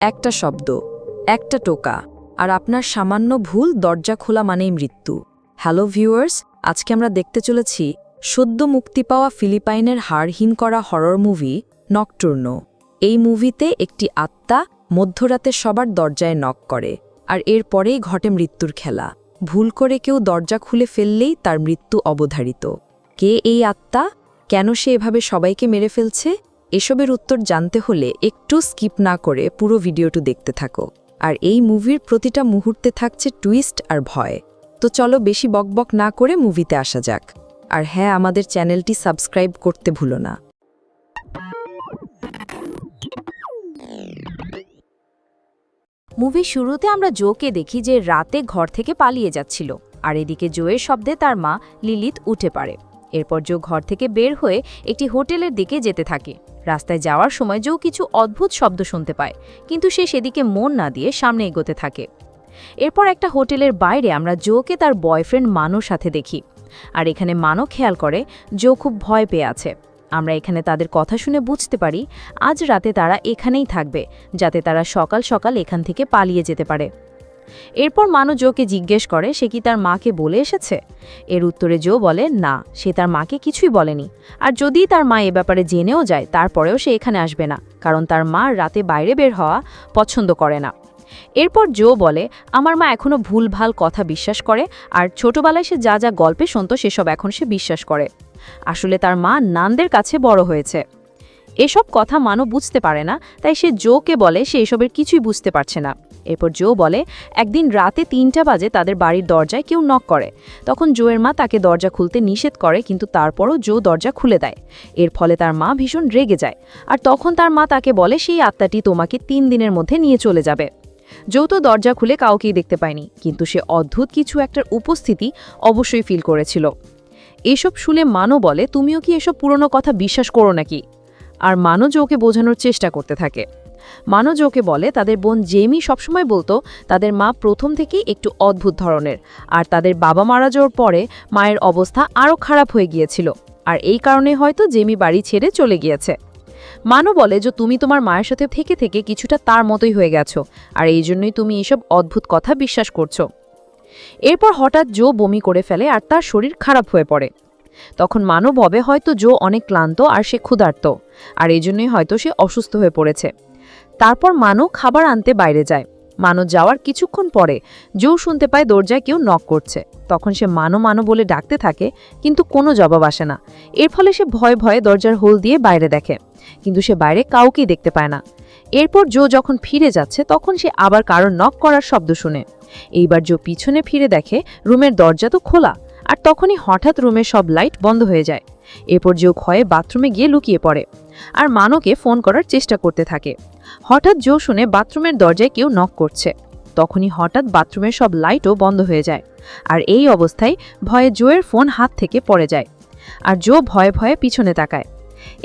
একটা শব্দ, একটা টোকা, আর আপনার সামান্য ভুল দরজা খোলা মানেই মৃত্যু। হ্যালো ভিউয়ার্স, আজকে আমরা দেখতে চলেছি সদ্য মুক্তি পাওয়া ফিলিপাইনের হাড়হীন করা হরর মুভি নকটুর্নো। এই মুভিতে একটি আত্মা মধ্যরাতে সবার দরজায় নক করে, আর এরপরেই ঘটে মৃত্যুর খেলা। ভুল করে কেউ দরজা খুলে ফেললেই তার মৃত্যু অবধারিত। কে এই আত্মা? কেন সে এভাবে সবাইকে মেরে ফেলছে? এসবের উত্তর জানতে হলে একটু স্কিপ না করে পুরো ভিডিওটি দেখতে থাকো। আর এই মুভির প্রতিটা মুহূর্তে থাকছে টুইস্ট আর ভয়। তো চলো বেশি বকবক না করে মুভিতে আসা যাক। আর হ্যাঁ, আমাদের চ্যানেলটি সাবস্ক্রাইব করতে ভুলো না। মুভির শুরুতে আমরা জোকে দেখি যে রাতে ঘর থেকে পালিয়ে যাচ্ছিল, আর এদিকে জোয়ের শব্দে তার মা লিলিত উঠে পড়ে। এরপর জো ঘর থেকে বের হয়ে একটি হোটেলের দিকে যেতে থাকে। রাস্তায় যাওয়ার সময় জো কিছু অদ্ভুত শব্দ শুনতে পায়, কিন্তু সে সেদিকে মন না দিয়ে সামনে এগোতে থাকে। এরপর একটা হোটেলের বাইরে আমরা জোকে তার বয়ফ্রেন্ড মানোর সাথে দেখি, আর এখানে মানো খেয়াল করে জো খুব ভয় পেয়ে আছে। আমরা এখানে তাদের কথা শুনে বুঝতে পারি আজ রাতে তারা এখানেই থাকবে, যাতে তারা সকাল সকাল এখান থেকে পালিয়ে যেতে পারে। এরপর মানো জোকে জিজ্ঞেস করে সে কি তার মাকে বলে এসেছে। এর উত্তরে জো বলে না, সে তার মাকে কিছুই বলেনি, আর যদি তার মা এ ব্যাপারে জেনেও যায় তারপরেও সে এখানে আসবে না, কারণ তার মা রাতে বাইরে বের হওয়া পছন্দ করে না। এরপর জো বলে আমার মা এখনও ভুলভাল কথা বিশ্বাস করে, আর ছোটবেলায় সে যা যা গল্পে শুনত সেসব এখন সে বিশ্বাস করে। আসলে তার মা নানদের কাছে বড় হয়েছে। এসব কথা মানো বুঝতে পারে না, তাই সে জোকে বলে সে এসবের কিছুই বুঝতে পারছে না। এরপর জো বলে একদিন রাতে ৩টা বাজে তাদের বাড়ির দরজায় কেউ নক করে। তখন জোয়ের মা তাকে দরজা খুলতে নিষেধ করে, কিন্তু তারপরও জো দরজা খুলে দেয়। এর ফলে তার মা ভীষণ রেগে যায়, আর তখন তার মা তাকে বলে সেই আত্মাটি তোমাকে ৩ দিনের মধ্যে নিয়ে চলে যাবে। জো তো দরজা খুলে কাউকেই দেখতে পায়নি, কিন্তু সে অদ্ভুত কিছু একটার উপস্থিতি অবশ্যই ফিল করেছিল। এসব শুনে মানো বলে তুমিও কি এসব পুরনো কথা বিশ্বাস করো নাকি? আর মানো জোকে বোঝানোর চেষ্টা করতে থাকে। মানো জোকে বলে তাদের বোন জেমি সবসময় বলতো তাদের মা প্রথম থেকেই একটু অদ্ভুত ধরনের, আর তাদের বাবা মারা যাওয়ার পরে মায়ের অবস্থা আরও খারাপ হয়ে গিয়েছিল, আর এই কারণে হয়তো জেমি বাড়ি ছেড়ে চলে গিয়েছে। মানো বলে যে তুমি তোমার মায়ের সাথে থেকে থেকে কিছুটা তার মতোই হয়ে গেছো, আর এই জন্যই তুমি এসব অদ্ভুত কথা বিশ্বাস করছো। এরপর হঠাৎ জো বমি করে ফেলে আর তার শরীর খারাপ হয়ে পড়ে। তখন মানো ভাবে হয়তো জো অনেক ক্লান্ত আর সে ক্ষুধার্ত, আর এই জন্যই হয়তো সে অসুস্থ হয়ে পড়েছে। তারপর মানো খাবার আনতে বাইরে যায়। মানো যাওয়ার কিছুক্ষণ পরে জো শুনতে পায় দরজায় কেউ নক করছে। তখন সে মানো মানো বলে ডাকতে থাকে, কিন্তু কোনো জবাব আসে না। এর ফলে সে ভয়ে ভয়ে দরজার হোল দিয়ে বাইরে দেখে, কিন্তু সে বাইরে কাউকেই দেখতে পায় না। এরপর জো যখন ফিরে যাচ্ছে তখন সে আবার কারোর নক করার শব্দ শুনে। এইবার জো পিছনে ফিরে দেখে রুমের দরজা তো খোলা, আর তখনই হঠাৎ রুমের সব লাইট বন্ধ হয়ে যায়। এরপর জো ভয়ে বাথরুমে গিয়ে লুকিয়ে পড়ে, আর মানোকে ফোন করার চেষ্টা করতে থাকে। হঠাৎ জো শুনে বাথরুমের দরজায় কেউ নক করছে। তখনই হঠাৎ বাথরুমের সব লাইটও বন্ধ হয়ে যায়, আর এই অবস্থায় ভয়ে জোয়ের ফোন হাত থেকে পড়ে যায়, আর জো ভয়ে ভয়ে পিছনে তাকায়।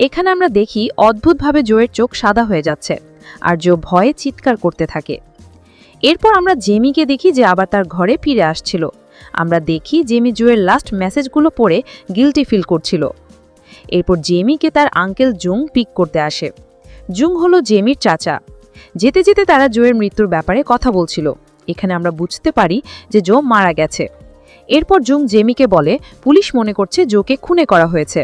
এখানে আমরা দেখি অদ্ভুতভাবে জোয়ের চোখ সাদা হয়ে যাচ্ছে, আর জো ভয়ে চিৎকার করতে থাকে। এরপর আমরা জেমিকে দেখি যে আবার তার ঘরে ফিরে আসছিল। আমরা দেখি জেমি জোয়ের লাস্ট মেসেজগুলো পড়ে গিল্টি ফিল করছিল। এরপর জেমিকে তার আঙ্কেল জুং পিক করতে আসে। জুং হলো জেমির চাচা। যেতে যেতে তারা জোয়ের মৃত্যুর ব্যাপারে কথা বলছিল। এখানে আমরা বুঝতে পারি যে জো মারা গেছে। এরপর জুং জেমিকে বলে পুলিশ মনে করছে জোকে খুনে করা হয়েছে,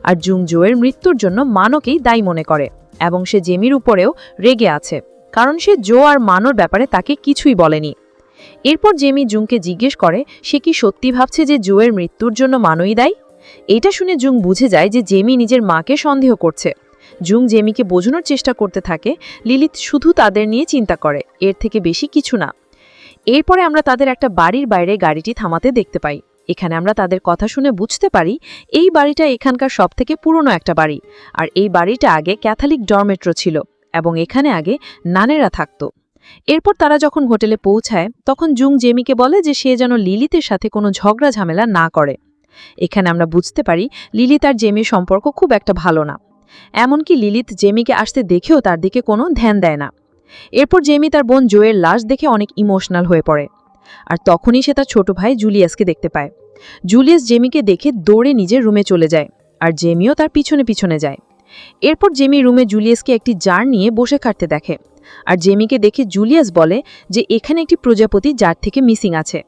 আর জুং জোয়ের মৃত্যুর জন্য মানোকেই দায়ী মনে করে, এবং সে জেমির উপরেও রেগে আছে, কারণ সে জো আর মানোর ব্যাপারে তাকে কিছুই বলেনি। এরপর জেমি জুংকে জিজ্ঞেস করে সে কি সত্যি ভাবছে যে জোয়ের মৃত্যুর জন্য মানোই দায়ী। এটা শুনে জুং বুঝে যায় যে জেমি নিজের মাকে সন্দেহ করছে। জুং জেমিকে বোঝানোর চেষ্টা করতে থাকে লিলিত শুধু তাদের নিয়ে চিন্তা করে, এর থেকে বেশি কিছু না। এরপরে আমরা তাদের একটা বাড়ির বাইরে গাড়িটি থামাতে দেখতে পাই। এখানে আমরা তাদের কথা শুনে বুঝতে পারি এই বাড়িটা এখানকার সবথেকে পুরনো একটা বাড়ি, আর এই বাড়িটা আগে ক্যাথলিক ডরমেট্রো ছিল, এবং এখানে আগে নানেরা থাকতো। এরপর তারা যখন হোটেলে পৌঁছায় তখন জুং জেমিকে বলে যে সে যেন লিলিতের সাথে কোনো ঝগড়া ঝামেলা না করে। এখানে আমরা বুঝতে পারি লিলিত আর জেমির সম্পর্ক খুব একটা ভালো না, এমনকি লিলিত জেমিকে আসতে দেখেও তার দিকে কোনো ধ্যান দেয় না। এরপর জেমি তার বোন জোয়ের লাশ দেখে অনেক ইমোশনাল হয়ে পড়ে, আর তখনই সে তার ছোট ভাই জুলিয়াসকে দেখতে পায়। জুলিয়াস জেমিকে দেখে দৌড়ে নিজের রুমে চলে যায়, আর জেমিও তার পিছনে পিছনে যায়। এরপর জেমি রুমে জুলিয়াসকে একটি জার নিয়ে বসে কাটতে দেখে, আর জেমিকে দেখে জুলিয়াস বলে যে এখানে একটি প্রজাপতি যার থেকে মিসিং আছে।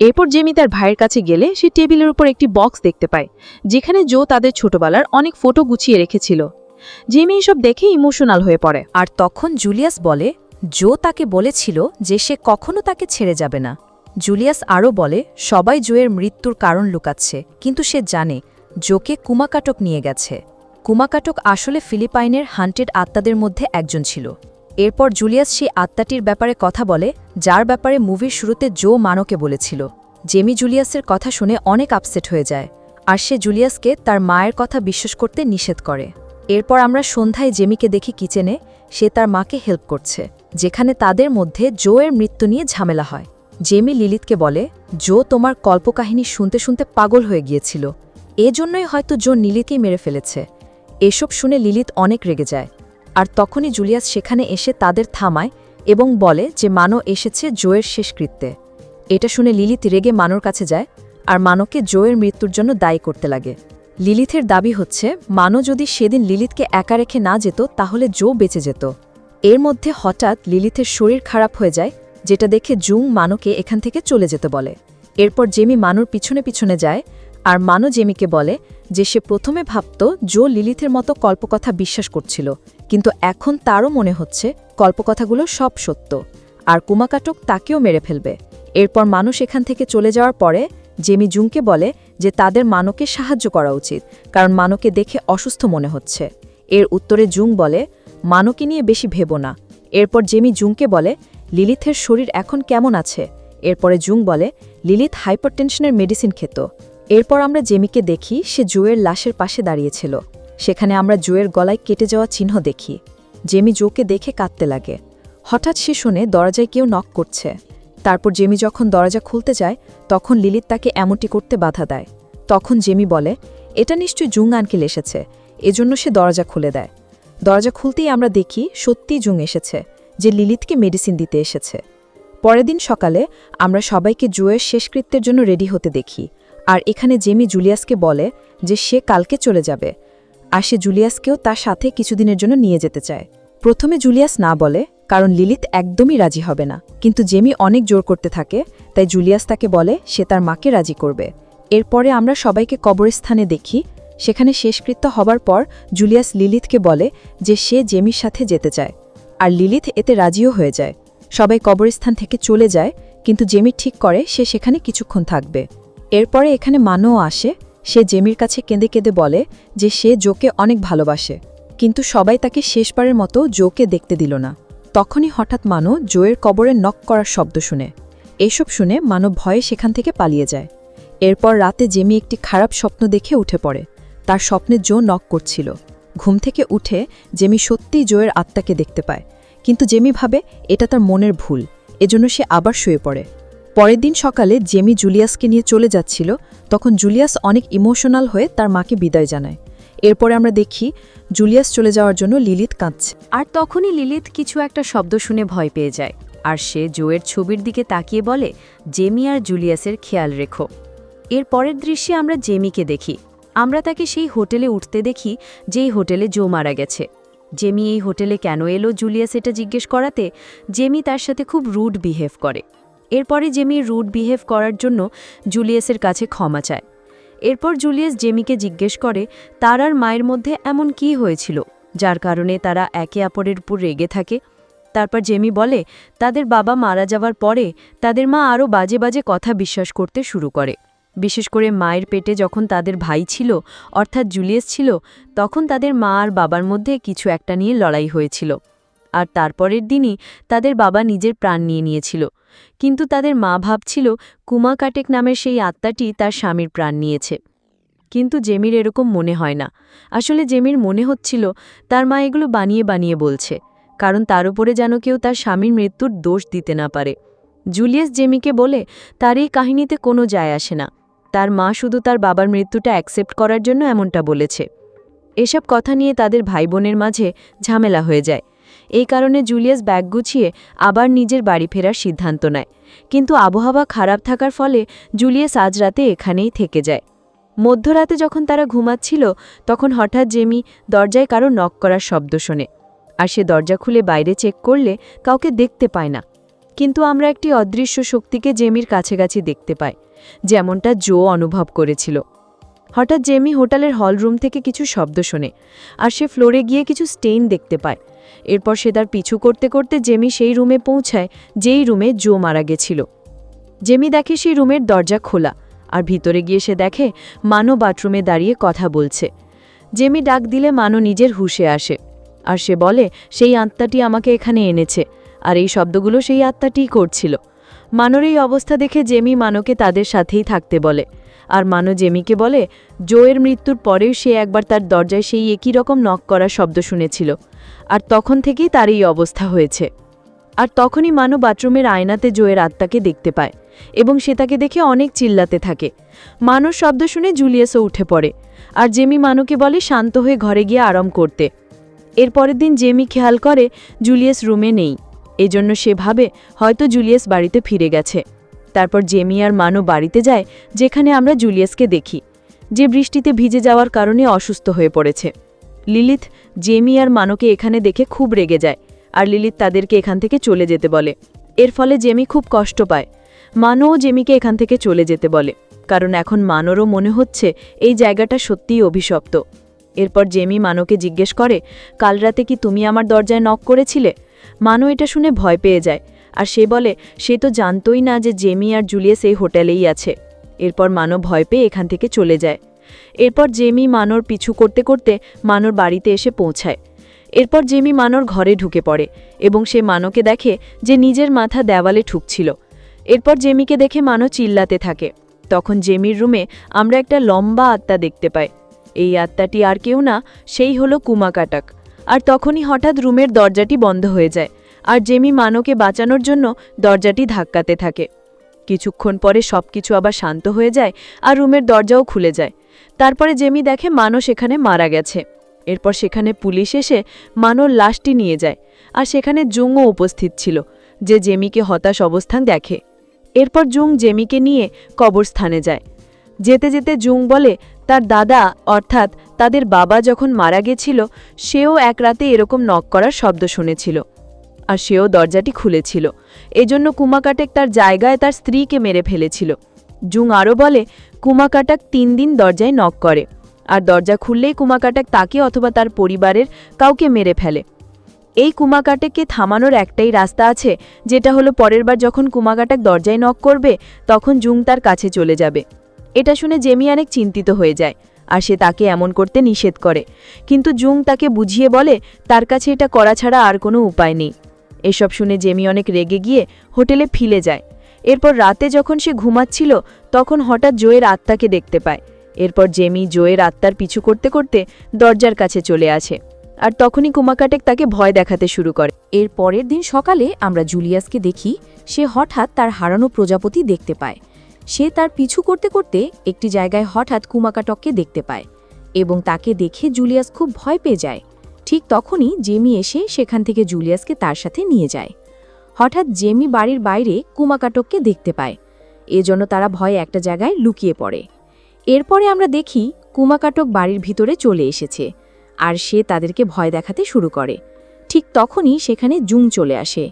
এরপর জেমি তার ভাইয়ের কাছে গেলে সে টেবিলের উপর একটি বক্স দেখতে পায়, যেখানে জো তাদের ছোটবেলার অনেক ফটো গুছিয়ে রেখেছিল। জেমি এসব দেখে ইমোশনাল হয়ে পড়ে। আর তখন জুলিয়াস বলে জো তাকে বলেছিল যে সে কখনো তাকে ছেড়ে যাবে না। জুলিয়াস আরও বলে সবাই জোয়ের মৃত্যুর কারণ লুকাচ্ছে, কিন্তু সে জানে জোকে কুমাকাটক নিয়ে গেছে। কুমাকাটক আসলে ফিলিপাইনের হান্টেড আত্মাদের মধ্যে একজন ছিল। এরপর জুলিয়াস সেই আত্মাটির ব্যাপারে কথা বলে, যার ব্যাপারে মুভির শুরুতে জো মানোকে বলেছিল। জেমি জুলিয়াসের কথা শুনে অনেক আপসেট হয়ে যায়, আর সে জুলিয়াসকে তার মায়ের কথা বিশ্বাস করতে নিষেধ করে। এরপর আমরা সন্ধ্যায় জেমিকে দেখি কিচেনে, সে তার মাকে হেল্প করছে, যেখানে তাদের মধ্যে জোয়ের মৃত্যু নিয়ে ঝামেলা হয়। জেমি লিলিতকে বলে জো তোমার কল্পকাহিনী শুনতে শুনতে পাগল হয়ে গিয়েছিল, এজন্যই হয়তো জো লিলিতকেই মেরে ফেলেছে। এসব শুনে লিলিত অনেক রেগে যায়, আর তখনই জুলিয়াস সেখানে এসে তাদের থামায় এবং বলে যে মানো এসেছে জোয়ের শেষকৃত্যে। এটা শুনে লিলিত রেগে মানোর কাছে যায়, আর মানোকে জোয়ের মৃত্যুর জন্য দায়ী করতে লাগে। লিলিথের দাবি হচ্ছে মানো যদি সেদিন লিলিতকে একা রেখে না যেত তাহলে জো বেঁচে যেত। এর মধ্যে হঠাৎ লিলিথের শরীর খারাপ হয়ে যায়, যেটা দেখে জুং মানোকে এখান থেকে চলে যেতে বলে। এরপর জেমি মানোর পিছনে পিছনে যায়, আর মানো জেমিকে বলে যে সে প্রথমে ভাবত জো লিলিথের মতো কল্পকথা বিশ্বাস করছিল, কিন্তু এখন তারও মনে হচ্ছে কল্পকথাগুলো সব সত্য, আর কুমাকাটক তাকেও মেরে ফেলবে। এরপর মানুষ এখান থেকে চলে যাওয়ার পরে জেমি জুংকে বলে যে তাদের মানোকে সাহায্য করা উচিত, কারণ মানোকে দেখে অসুস্থ মনে হচ্ছে। এর উত্তরে জুং বলে মানোকে নিয়ে বেশি ভেবো না। এরপর জেমি জুংকে বলে লিলিথের শরীর এখন কেমন আছে। এরপরে জুং বলে লিলিথ হাইপারটেনশনের মেডিসিন খেত। এরপর আমরা জেমিকে দেখি সে জোয়ের লাশের পাশে দাঁড়িয়েছিল। সেখানে আমরা জোয়ের গলায় কেটে যাওয়া চিহ্ন দেখি। জেমি জোকে দেখে কাঁদতে লাগে। হঠাৎ সে শুনে দরজায় কেউ নক করছে। তারপর জেমি যখন দরজা খুলতে যায় তখন লিলিত তাকে এমনটি করতে বাধা দেয়। তখন জেমি বলে এটা নিশ্চয়ই জুং আঙ্কেল এসেছে, এজন্য সে দরজা খুলে দেয়। দরজা খুলতেই আমরা দেখি সত্যিই জুং এসেছে, যে লিলিতকে মেডিসিন দিতে এসেছে। পরের দিন সকালে আমরা সবাইকে জোয়ের শেষকৃত্যের জন্য রেডি হতে দেখি, আর এখানে জেমি জুলিয়াসকে বলে যে সে কালকে চলে যাবে, আর সে জুলিয়াসকেও তার সাথে কিছুদিনের জন্য নিয়ে যেতে চায়। প্রথমে জুলিয়াস না বলে, কারণ লিলিত একদমই রাজি হবে না, কিন্তু জেমি অনেক জোর করতে থাকে, তাই জুলিয়াস তাকে বলে সে তার মাকে রাজি করবে। এরপরে আমরা সবাইকে কবরস্থানে দেখি। সেখানে শেষকৃত্য হবার পর জুলিয়াস লিলিতকে বলে যে সে জেমির সাথে যেতে চায়, আর লিলিত এতে রাজিও হয়ে যায়। সবাই কবরস্থান থেকে চলে যায়, কিন্তু জেমি ঠিক করে সে সেখানে কিছুক্ষণ থাকবে। এরপরে এখানে মানোও আসে। সে জেমির কাছে কেঁদে কেঁদে বলে যে সে জোকে অনেক ভালোবাসে, কিন্তু সবাই তাকে শেষবারের মতো জোকে দেখতে দিল না। তখনই হঠাৎ মানো জোয়ের কবরে নক করার শব্দ শুনে। এসব শুনে মানো ভয়ে সেখান থেকে পালিয়ে যায়। এরপর রাতে জেমি একটি খারাপ স্বপ্ন দেখে উঠে পড়ে। তার স্বপ্নে জো নক করছিল। ঘুম থেকে উঠে জেমি সত্যিই জোয়ের আত্মাকে দেখতে পায়, কিন্তু জেমি ভাবে এটা তার মনের ভুল, এজন্য সে আবার শুয়ে পড়ে। পরের দিন সকালে জেমি জুলিয়াসকে নিয়ে চলে যাচ্ছিল, তখন জুলিয়াস অনেক ইমোশনাল হয়ে তার মাকে বিদায় জানায়। এরপরে আমরা দেখি জুলিয়াস চলে যাওয়ার জন্য লিলিত কাঁদছে। আর তখনই লিলিত কিছু একটা শব্দ শুনে ভয় পেয়ে যায়, আর সে জোয়ের ছবির দিকে তাকিয়ে বলে জেমি আর জুলিয়াসের খেয়াল রেখো। এর পরের দৃশ্যে আমরা জেমিকে দেখি। আমরা তাকে সেই হোটেলে উঠতে দেখি যেই হোটেলে জো মারা গেছে। জেমি এই হোটেলে কেন এলো জুলিয়াস এটা জিজ্ঞেস করাতে জেমি তার সাথে খুব রুড বিহেভ করে। এরপরে জেমির রুড বিহেভ করার জন্য জুলিয়াসের কাছে ক্ষমা চায়। এরপর জুলিয়াস জেমিকে জিজ্ঞেস করে তার আর মায়ের মধ্যে এমন কী হয়েছিল যার কারণে তারা একে অপরের উপর রেগে থাকে। তারপর জেমি বলে তাদের বাবা মারা যাওয়ার পরে তাদের মা আরও বাজে বাজে কথা বিশ্বাস করতে শুরু করে। বিশেষ করে মায়ের পেটে যখন তাদের ভাই ছিল, অর্থাৎ জুলিয়াস ছিল, তখন তাদের মা আর বাবার মধ্যে কিছু একটা নিয়ে লড়াই হয়েছিল, আর তারপরের দিনই তাদের বাবা নিজের প্রাণ নিয়েছিল। কিন্তু তাদের মা ভাবছিল কুমাকাটেক নামের সেই আত্মাটি তার স্বামীর প্রাণ নিয়েছে। কিন্তু জেমির এরকম মনে হয় না। আসলে জেমির মনে হচ্ছিল তার মা এগুলো বানিয়ে বানিয়ে বলছে, কারণ তার উপরে যেন কেউ তার স্বামীর মৃত্যুর দোষ দিতে না পারে। জুলিয়াস জেমিকে বলে তার এই কাহিনীতে কোনো যায় আসে না, তার মা শুধু তার বাবার মৃত্যুটা অ্যাকসেপ্ট করার জন্য এমনটা বলেছে। এসব কথা নিয়ে তাদের ভাই বোনের মাঝে ঝামেলা হয়ে যায়। এই কারণে জুলিয়াস ব্যাগ গুছিয়ে আবার নিজের বাড়ি ফেরার সিদ্ধান্ত নেয়, কিন্তু আবহাওয়া খারাপ থাকার ফলে জুলিয়াস আজ রাতে এখানেই থেকে যায়। মধ্যরাতে যখন তারা ঘুমাচ্ছিল তখন হঠাৎ জেমি দরজায় কারো নক করার শব্দ শোনে, আর সে দরজা খুলে বাইরে চেক করলে কাউকে দেখতে পায় না। কিন্তু আমরা একটি অদৃশ্য শক্তিকে জেমির কাছাকাছি দেখতে পাই, যেমনটা জো অনুভব করেছিল। হঠাৎ জেমি হোটেলের হলরুম থেকে কিছু শব্দ শোনে, আর সে ফ্লোরে গিয়ে কিছু স্টেইন দেখতে পায়। এরপর সে তার পিছু করতে করতে জেমি সেই রুমে পৌঁছায় যেই রুমে জো মারা গেছিল। জেমি দেখে সেই রুমের দরজা খোলা, আর ভিতরে গিয়ে সে দেখে মানো বাথরুমে দাঁড়িয়ে কথা বলছে। জেমি ডাক দিলে মানো নিজের হুঁশে আসে, আর সে বলে সেই আত্মাটি আমাকে এখানে এনেছে, আর এই শব্দগুলো সেই আত্মাটিই করছিল। মানোর এই অবস্থা দেখে জেমি মানোকে তাদের সাথেই থাকতে বলে, আর মানো জেমিকে বলে জোয়ের মৃত্যুর পরেও সে একবার তার দরজায় সেই একই রকম নক করার শব্দ শুনেছিল, আর তখন থেকেই তার এই অবস্থা হয়েছে। আর তখনই মানো বাথরুমের আয়নাতে জোয়ের আত্মাকে দেখতে পায়, এবং সে তাকে দেখে অনেক চিল্লাতে থাকে। মানোর শব্দ শুনে জুলিয়াসও উঠে পড়ে, আর জেমি মানোকে বলে শান্ত হয়ে ঘরে গিয়ে আরাম করতে। এর পরের দিন জেমি খেয়াল করে জুলিয়াস রুমে নেই, এজন্য সে ভাবে হয়তো জুলিয়াস বাড়িতে ফিরে গেছে। তারপর জেমি আর মানো বাড়িতে যায়, যেখানে আমরা জুলিয়াসকে দেখি, যে বৃষ্টিতে ভিজে যাওয়ার কারণে অসুস্থ হয়ে পড়েছে। লিলিথ জেমি আর মানোকে এখানে দেখে খুব রেগে যায়, আর লিলিথ তাদেরকে এখান থেকে চলে যেতে বলে। এর ফলে জেমি খুব কষ্ট পায়। মানোও জেমিকে এখান থেকে চলে যেতে বলে, কারণ এখন মানোরও মনে হচ্ছে এই জায়গাটা সত্যিই অভিশপ্ত। এরপর জেমি মানোকে জিজ্ঞেস করে, কাল রাতে কি তুমি আমার দরজায় নক করেছিলে? মানো এটা শুনে ভয় পেয়ে যায়, আর সে বলে সে তো জানতই না যে জেমি আর জুলিয়াস এই হোটেলেই আছে। এরপর মানো ভয় পেয়ে এখান থেকে চলে যায়। এরপর জেমি মানোর পিছু করতে করতে মানোর বাড়িতে এসে পৌঁছায়। এরপর জেমি মানোর ঘরে ঢুকে পড়ে, এবং সে মানোকে দেখে যে নিজের মাথা দেওয়ালে ঠুকছিল। এরপর জেমিকে দেখে মানো চিল্লাতে থাকে। তখন জেমির রুমে আমরা একটা লম্বা আত্মা দেখতে পাই। এই আত্মাটি আর কেউ না, সেই হলো কুমাকাটাক। আর তখনই হঠাৎ রুমের দরজাটি বন্ধ হয়ে যায়, আর জেমি মানোকে বাঁচানোর জন্য দরজাটি ধাক্কাতে থাকে। কিছুক্ষণ পরে সবকিছু আবার শান্ত হয়ে যায়, আর রুমের দরজাও খুলে যায়। তারপরে জেমি দেখে মানো সেখানে মারা গেছে। এরপর সেখানে পুলিশ এসে মানোর লাশটি নিয়ে যায়, আর সেখানে জুংও উপস্থিত ছিল, যে জেমিকে হতাশ অবস্থান দেখে। এরপর জুং জেমিকে নিয়ে কবরস্থানে যায়। যেতে যেতে জুং বলে তার দাদা অর্থাৎ তাদের বাবা যখন মারা গেছিল, সেও এক রাতে এরকম নক করার শব্দ শুনেছিল, আর সেও দরজাটি খুলেছিল। এজন্য কুমাকাটাক তার জায়গায় তার স্ত্রীকে মেরে ফেলেছিল। জুং আরও বলে কুমাকাটাক 3 দিন দরজায় নক করে, আর দরজা খুললেই কুমাকাটাক তাকে অথবা তার পরিবারের কাউকে মেরে ফেলে। এই কুমাকাটাককে থামানোর একটাই রাস্তা আছে, যেটা হলো পরের বার যখন কুমাকাটাক দরজায় নক করবে, তখন জুং তার কাছে চলে যাবে। এটা শুনে জেমি অনেক চিন্তিত হয়ে যায়, আর সে তাকে এমন করতে নিষেধ করে। কিন্তু জুং তাকে বুঝিয়ে বলে তার কাছে এটা করা ছাড়া আর কোনো উপায় নেই। এসব শুনে জেমি অনেক রেগে গিয়ে হোটেলে ফিরে যায়। এরপর রাতে যখন সে ঘুমাচ্ছিল, তখন হঠাৎ জোয়ের আত্মাকে দেখতে পায়। এরপর জেমি জোয়ের আত্মার পিছু করতে করতে দরজার কাছে চলে আসে, আর তখনই কুমাকাটাক তাকে ভয় দেখাতে শুরু করে। এর পরের দিন সকালে আমরা জুলিয়াসকে দেখি, সে হঠাৎ তার হারানো প্রজাপতি দেখতে পায়। সে তার পিছু করতে করতে একটি জায়গায় হঠাৎ কুমাকাটককে দেখতে পায়, এবং তাকে দেখে জুলিয়াস খুব ভয় পেয়ে যায়। ঠিক তখনই জেমি এসে সেখান থেকে জুলিয়াসকে তার সাথে নিয়ে যায়। হঠাৎ জেমি বাড়ির বাইরে কুমাকাটককে দেখতে পায়, এজন্য তারা ভয়ে একটা জায়গায় লুকিয়ে পড়ে। এরপরে আমরা দেখি কুমাকাটক বাড়ির ভিতরে চলে এসেছে, আর সে তাদেরকে ভয় দেখাতে শুরু করে। ঠিক তখনই সেখানে জুং চলে আসে।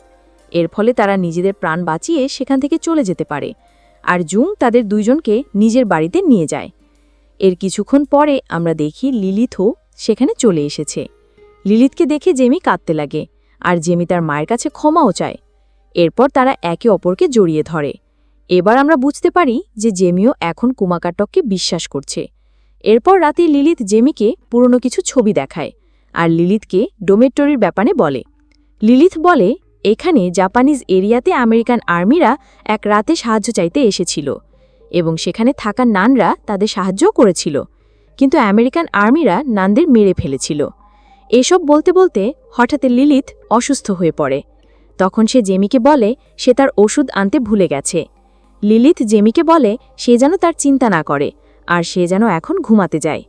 এর ফলে তারা নিজেদের প্রাণ বাঁচিয়ে সেখান থেকে চলে যেতে পারে, আর জুং তাদের দুইজনকে নিজের বাড়িতে নিয়ে যায়। এর কিছুক্ষণ পরে আমরা দেখি লিলিথও সেখানে চলে এসেছে। লিলিথকে দেখে জেমি কাঁদতে লাগে, আর জেমি তার মায়ের কাছে ক্ষমাও চায়। এরপর তারা একে অপরকে জড়িয়ে ধরে। এবার আমরা বুঝতে পারি যে জেমিও এখন কুমাকাটককে বিশ্বাস করছে। এরপর রাতে লিলিথ জেমিকে পুরনো কিছু ছবি দেখায়, আর লিলিথকে ডোমেটরির ব্যাপারে বলে। লিলিথ বলে এখানে জাপানিজ এরিয়াতে আমেরিকান আর্মিরা এক রাতে সাহায্য চাইতে এসেছিল, এবং সেখানে থাকা নানরা তাদের সাহায্যও করেছিল, কিন্তু আমেরিকান আর্মিরা নানদের মেরে ফেলেছিল। এসব বলতে বলতে হঠাৎ লিলিথ অসুস্থ হয়ে পড়ে। তখন সে জেমিকে বলে সে তার ওষুধ আনতে ভুলে গেছে। লিলিথ জেমিকে বলে সে যেন তার চিন্তা না করে, আর সে যেন এখন ঘুমাতে যায়।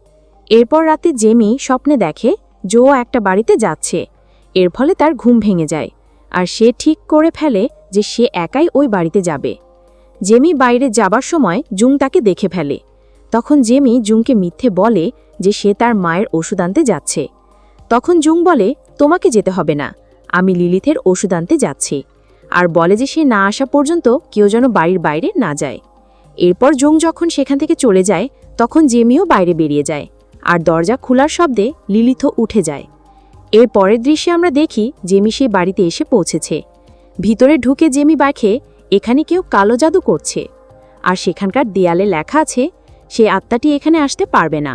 এরপর রাতে জেমি স্বপ্নে দেখে জো একটা বাড়িতে যাচ্ছে। এর ফলে তার ঘুম ভেঙে যায়, আর সে ঠিক করে ফেলে যে সে একাই ওই বাড়িতে যাবে। জেমি বাইরে যাবার সময় জুং তাকে দেখে ফেলে। তখন জেমি জুংকে মিথ্যে বলে যে সে তার মায়ের ওষুধ আনতে যাচ্ছে। তখন জুং বলে তোমাকে যেতে হবে না, আমি লিলিথের ওষুধ আনতে যাচ্ছি, আর বলে যে সে না আসা পর্যন্ত কেউ যেন বাড়ির বাইরে না যায়। এরপর জং যখন সেখান থেকে চলে যায় তখন জেমিও বাইরে বেরিয়ে যায়, আর দরজা খোলার শব্দে লিলিথও উঠে যায়। এর পরের দৃশ্যে আমরা দেখি জেমি সেই বাড়িতে এসে পৌঁছেছে। ভিতরে ঢুকে জেমি দেখে এখানে কেউ কালো জাদু করছে, আর সেখানকার দেয়ালে লেখা আছে সেই আত্মাটি এখানে আসতে পারবে না।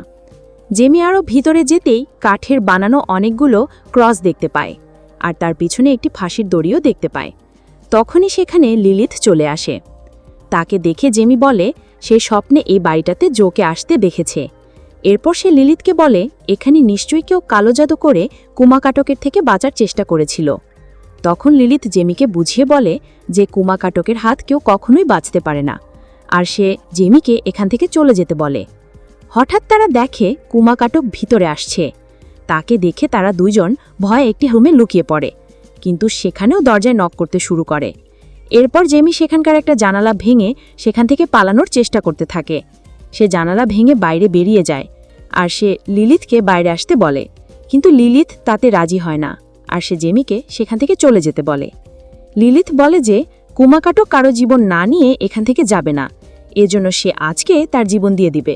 জেমি আরও ভিতরে যেতেই কাঠের বানানো অনেকগুলো ক্রস দেখতে পায়, আর তার পিছনে একটি ফাঁসির দড়িও দেখতে পায়। তখনই সেখানে লিলিথ চলে আসে। তাকে দেখে জেমি বলে সে স্বপ্নে এই বাড়িটাতে জোকে আসতে দেখেছে। এরপর সে লিলিথকে বলে এখানে নিশ্চয়ই কেউ কালো জাদু করে কুমাকাটকের থেকে বাঁচার চেষ্টা করেছিল। তখন লিলিথ জেমিকে বুঝিয়ে বলে যে কুমাকাটকের হাত কেউ কখনোই বাঁচতে পারে না, আর সে জেমিকে এখান থেকে চলে যেতে বলে। হঠাৎ তারা দেখে কুমাকাটক ভিতরে আসছে। তাকে দেখে তারা দুইজন ভয়ে একটি রুমে লুকিয়ে পড়ে, কিন্তু সেখানেও দরজায় নক করতে শুরু করে। এরপর জেমি সেখানকার একটা জানালা ভেঙে সেখান থেকে পালানোর চেষ্টা করতে থাকে। সে জানালা ভেঙে বাইরে বেরিয়ে যায়, আর সে লিলিথকে বাইরে আসতে বলে, কিন্তু লিলিথ তাতে রাজি হয় না, আর সে জেমিকে সেখান থেকে চলে যেতে বলে। লিলিথ বলে যে কুমাকাটক কারো জীবন না নিয়ে এখান থেকে যাবে না, এজন্য সে আজকে তার জীবন দিয়ে দিবে।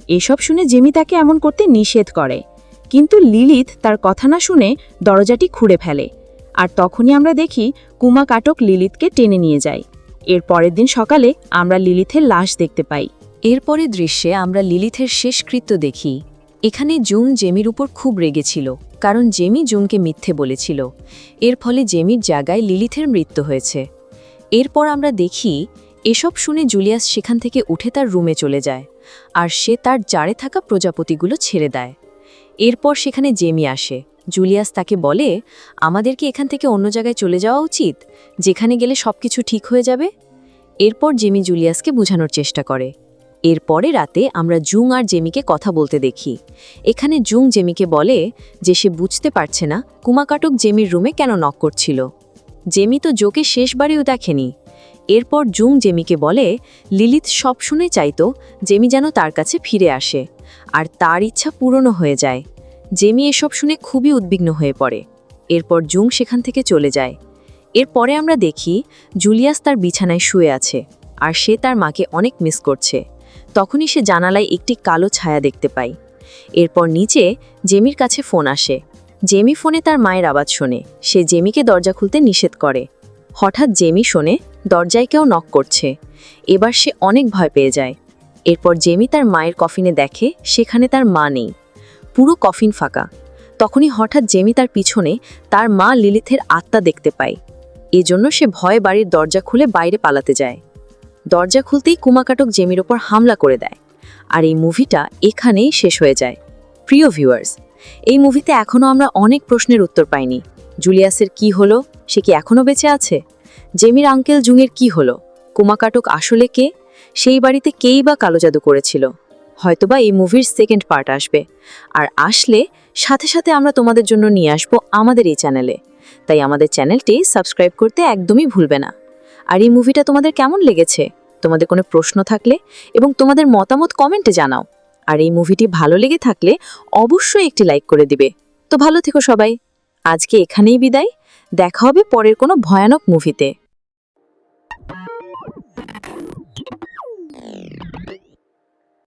এসব শুনে জেমি তাকে এমন করতে নিষেধ করে, কিন্তু লিলিথ তার কথা না শুনে দরজাটি খুঁড়ে ফেলে, আর তখনই আমরা দেখি কুমাকাটক লিলিথকে টেনে নিয়ে যায়। এর পরের দিন সকালে আমরা লিলিথের লাশ দেখতে পাই। এরপরে দৃশ্যে আমরা লিলিথের শেষকৃত্য দেখি। এখানে জুং জেমির উপর খুব রেগেছিল, কারণ জেমি জুংকে মিথ্যে বলেছিল। এর ফলে জেমির জায়গায় লিলিথের মৃত্যু হয়েছে। এরপর আমরা দেখি এসব শুনে জুলিয়াস সেখান থেকে উঠে তার রুমে চলে যায়, আর সে তার জারে থাকা প্রজাপতিগুলো ছেড়ে দেয়। এরপর সেখানে জেমি আসে। জুলিয়াস তাকে বলে আমাদেরকে এখান থেকে অন্য জায়গায় চলে যাওয়া উচিত, যেখানে গেলে সবকিছু ঠিক হয়ে যাবে। এরপর জেমি জুলিয়াসকে বোঝানোর চেষ্টা করে। এরপরে রাতে আমরা জুং আর জেমিকে কথা বলতে দেখি। এখানে জুং জেমিকে বলে যে সে বুঝতে পারছে না কুমাকাটক জেমির রুমে কেন নক করছিল। জেমি তো জোকে শেষবারেও দেখেনি। এরপর জুং জেমিকে বলে লিলিথ সব শুনে চাইতো জেমি যেন তার কাছে ফিরে আসে, আর তার ইচ্ছা পূরণও হয়ে যায়। জেমি এসব শুনে খুবই উদ্বিগ্ন হয়ে পড়ে। এরপর জুং সেখান থেকে চলে যায়। এরপরে আমরা দেখি জুলিয়াস তার বিছানায় শুয়ে আছে, আর সে তার মাকে অনেক মিস করছে। তখনই সে জানালায় একটি কালো ছায়া দেখতে পায়। এরপর নিচে জেমির কাছে ফোন আসে। জেমি ফোনে তার মায়ের আওয়াজ শোনে। সে জেমিকে দরজা খুলতে নিষেধ করে। হঠাৎ জেমি শোনে দরজায় কেউ নক করছে। এবার সে অনেক ভয় পেয়ে যায়। এরপর জেমি তার মায়ের কফিনে দেখে সেখানে তার মা নেই, পুরো কফিন ফাঁকা। তখনই হঠাৎ জেমি তার পিছনে তার মা লিলিথের আত্মা দেখতে পায়। এজন্য সে ভয়ে বাড়ির দরজা খুলে বাইরে পালাতে যায়। দরজা খুলতেই কুমাকাটক জেমির ওপর হামলা করে দেয়। আর এই মুভিটা এখানেই শেষ হয়ে যায়। প্রিয় ভিউয়ার্স, এই মুভিতে এখনও আমরা অনেক প্রশ্নের উত্তর পাইনি। জুলিয়াসের কি হলো? সে কি এখনও বেঁচে আছে? জেমির আঙ্কেল জুংয়ের কি হলো? কুমাকাটক আসলে কে? সেই বাড়িতে কেই বা কালো জাদু করেছিল? হয়তোবা এই মুভির সেকেন্ড পার্ট আসবে, আর আসলে সাথে সাথে আমরা তোমাদের জন্য নিয়ে আসবো আমাদের এই চ্যানেলে। তাই আমাদের চ্যানেলটি সাবস্ক্রাইব করতে একদমই ভুলবে না। আর এই মুভিটা তোমাদের কেমন লেগেছে? তোমাদের কোনো প্রশ্ন থাকলে এবং তোমাদের মতামত কমেন্টে জানাও। আর এই মুভিটি ভালো লেগে থাকলে অবশ্যই একটি লাইক করে দিবে। তো ভালো থেকো সবাই। আজকে এখানেই বিদায়। দেখা হবে পরের কোনো ভয়ানক মুভিতে।